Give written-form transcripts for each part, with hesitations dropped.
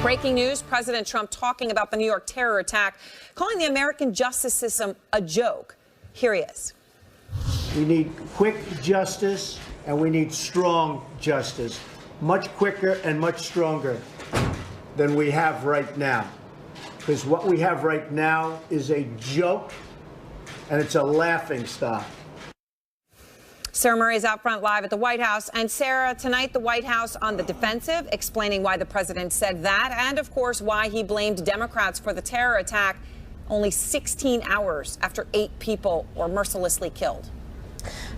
Breaking news, President Trump talking about the New York terror attack, calling the American justice system a joke. Here he is. We need quick justice and we need strong justice, much quicker and much stronger than we have right now. Because what we have right now is a joke and it's a laughingstock. Sarah Murray is out front live at the White House. And Sarah, tonight the White House on the defensive, explaining why the president said that and, of course, why he blamed Democrats for the terror attack only 16 hours after 8 people were mercilessly killed.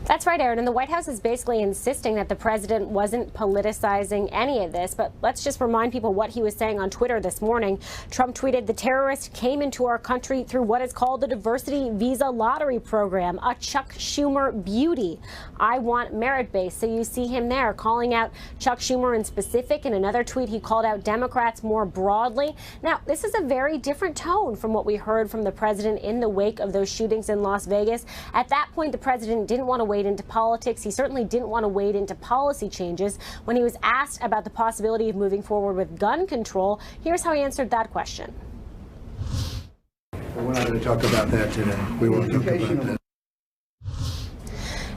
That's right, Aaron. And the White House is basically insisting that the president wasn't politicizing any of this. But let's just remind people what he was saying on Twitter this morning. Trump tweeted, "The terrorist came into our country through what is called the diversity visa lottery program, a Chuck Schumer beauty. I want merit-based." So you see him there calling out Chuck Schumer in specific. In another tweet, he called out Democrats more broadly. Now, this is a very different tone from what we heard from the president in the wake of those shootings in Las Vegas. At that point, the president didn't want to wade into politics. He certainly didn't want to wade into policy changes. When he was asked about the possibility of moving forward with gun control, here's how he answered that question. We're not going to talk about that today. We won't talk about that.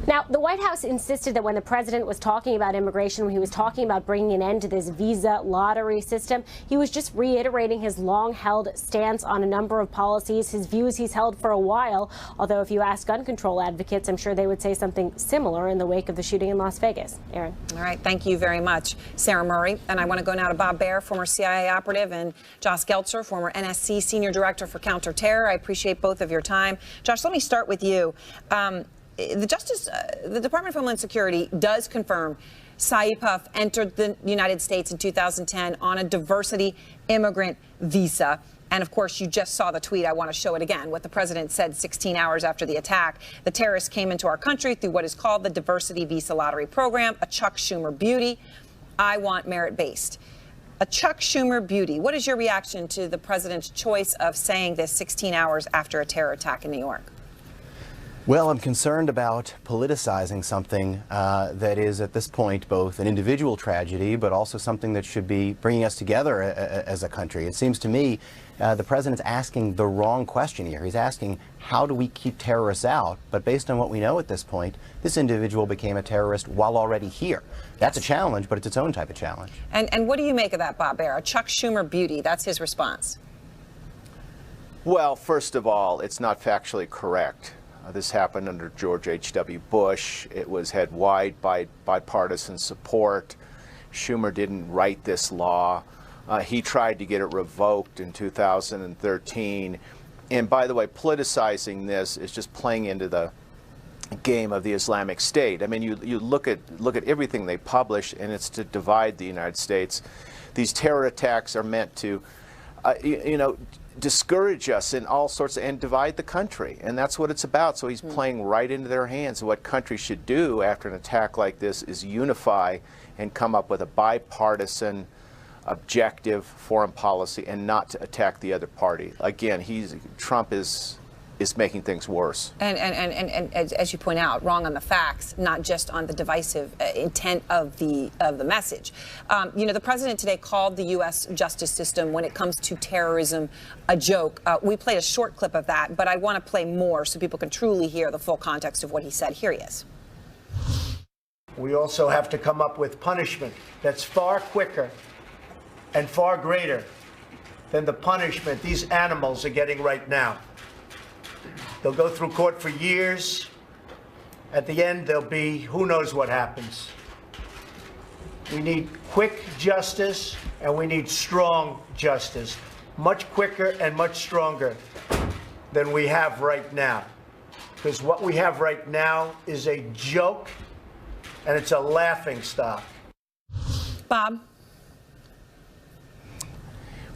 Now, the White House insisted that when the president was talking about immigration, when he was talking about bringing an end to this visa lottery system, he was just reiterating his long-held stance on a number of policies, his views he's held for a while. Although if you ask gun control advocates, I'm sure they would say something similar in the wake of the shooting in Las Vegas. Aaron. All right. Thank you very much, Sarah Murray. And I want to go now to Bob Baer, former CIA operative, and Josh Geltzer, former NSC Senior Director for Counterterror. I appreciate both of your time. Josh, let me start with you. The Department of Homeland Security does confirm Saipov entered the United States in 2010 on a diversity immigrant visa. And of course, you just saw the tweet. I want to show it again. What the president said 16 hours after the attack. The terrorists came into our country through what is called the diversity visa lottery program, a Chuck Schumer beauty. I want merit-based. A Chuck Schumer beauty. What is your reaction to the president's choice of saying this 16 hours after a terror attack in New York? Well, I'm concerned about politicizing something that is at this point both an individual tragedy, but also something that should be bringing us together as a country. It seems to me the president's asking the wrong question here. He's asking, how do we keep terrorists out? But based on what we know at this point, this individual became a terrorist while already here. That's a challenge, but it's its own type of challenge. And what do you make of that, Bob Baer? A Chuck Schumer beauty, that's his response. Well, first of all, it's not factually correct. This happened under George H.W. Bush. It had wide bipartisan support. Schumer didn't write this law. He tried to get it revoked in 2013. And by the way, politicizing this is just playing into the game of the Islamic State. I mean, you look at everything they publish, and it's to divide the United States. These terror attacks are meant to, discourage us in all sorts and divide the country, and that's what it's about. So he's playing right into their hands. What countries should do after an attack like this is unify and come up with a bipartisan, objective foreign policy and not to attack the other party. Again, Trump is making things worse. And as you point out, wrong on the facts, not just on the divisive intent of the message. The president today called the U.S. justice system, when it comes to terrorism, a joke. We played a short clip of that, but I want to play more so people can truly hear the full context of what he said. Here he is. We also have to come up with punishment that's far quicker and far greater than the punishment these animals are getting right now. They'll go through court for years. At the end, there'll be who knows what happens. We need quick justice, and we need strong justice, much quicker and much stronger than we have right now. Because what we have right now is a joke, and it's a laughingstock. Bob?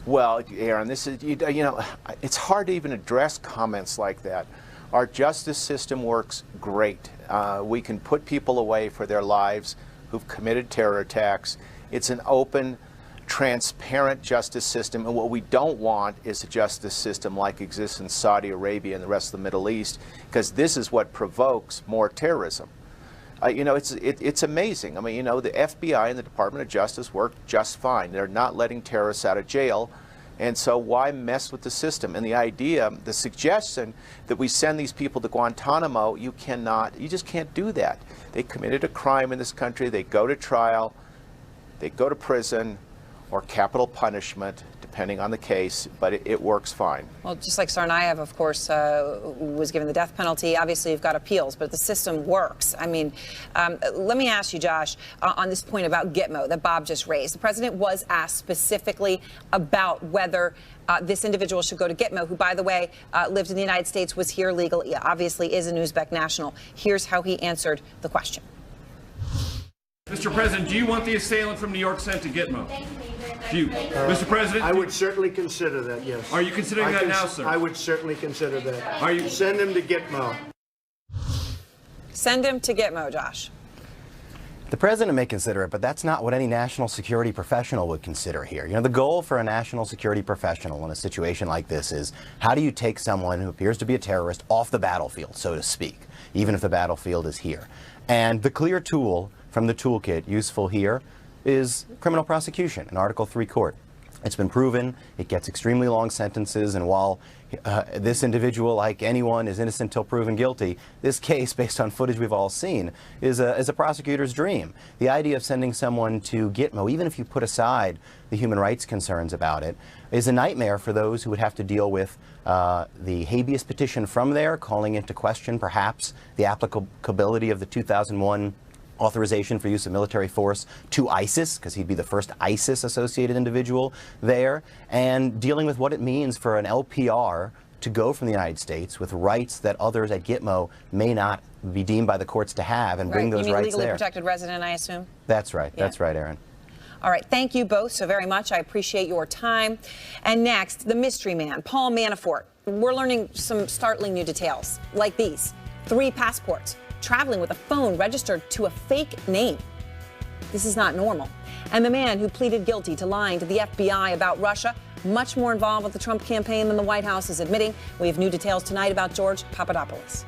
Well, Aaron, this is, it's hard to even address comments like that. Our justice system works great. We can put people away for their lives who've committed terror attacks. It's an open, transparent justice system, and what we don't want is a justice system like exists in Saudi Arabia and the rest of the Middle East, because this is what provokes more terrorism. You know, it's amazing. I mean, you know, the FBI and the Department of Justice work just fine. They're not letting terrorists out of jail. And so why mess with the system? And the idea, the suggestion that we send these people to Guantanamo, you just can't do that. They committed a crime in this country. They go to trial, they go to prison, or capital punishment, depending on the case, but it works fine. Well, just like Tsarnaev, of course, was given the death penalty. Obviously, you've got appeals, but the system works. I mean, let me ask you, Josh, on this point about Gitmo that Bob just raised. The president was asked specifically about whether this individual should go to Gitmo, who, by the way, lived in the United States, was here legally, obviously is an Uzbek national. Here's how he answered the question. Mr. President, do you want the assailant from New York sent to Gitmo? Mr. President? I would certainly consider that, yes. Are you considering that now, sir? I would certainly consider that. Are you? Send him to Gitmo. Send him to Gitmo, Josh. The president may consider it, but that's not what any national security professional would consider here. You know, the goal for a national security professional in a situation like this is, how do you take someone who appears to be a terrorist off the battlefield, so to speak, even if the battlefield is here? And the clear tool from the toolkit useful here is criminal prosecution in Article 3 court. It's been proven, it gets extremely long sentences, and while this individual, like anyone, is innocent till proven guilty, this case, based on footage we've all seen, is a prosecutor's dream. The idea of sending someone to Gitmo, even if you put aside the human rights concerns about it, is a nightmare for those who would have to deal with the habeas petition from there, calling into question, perhaps, the applicability of the 2001 authorization for use of military force to ISIS, because he'd be the first ISIS-associated individual there, and dealing with what it means for an LPR to go from the United States with rights that others at Gitmo may not be deemed by the courts to have, and bring those You mean rights legally there. protected resident, I assume? That's right. Yeah. That's right, Aaron. All right. Thank you both so very much. I appreciate your time. And next, the mystery man, Paul Manafort. We're learning some startling new details, like these: 3 passports, traveling with a phone registered to a fake name. This is not normal. And the man who pleaded guilty to lying to the FBI about Russia, much more involved with the Trump campaign than the White House is admitting. We have new details tonight about George Papadopoulos.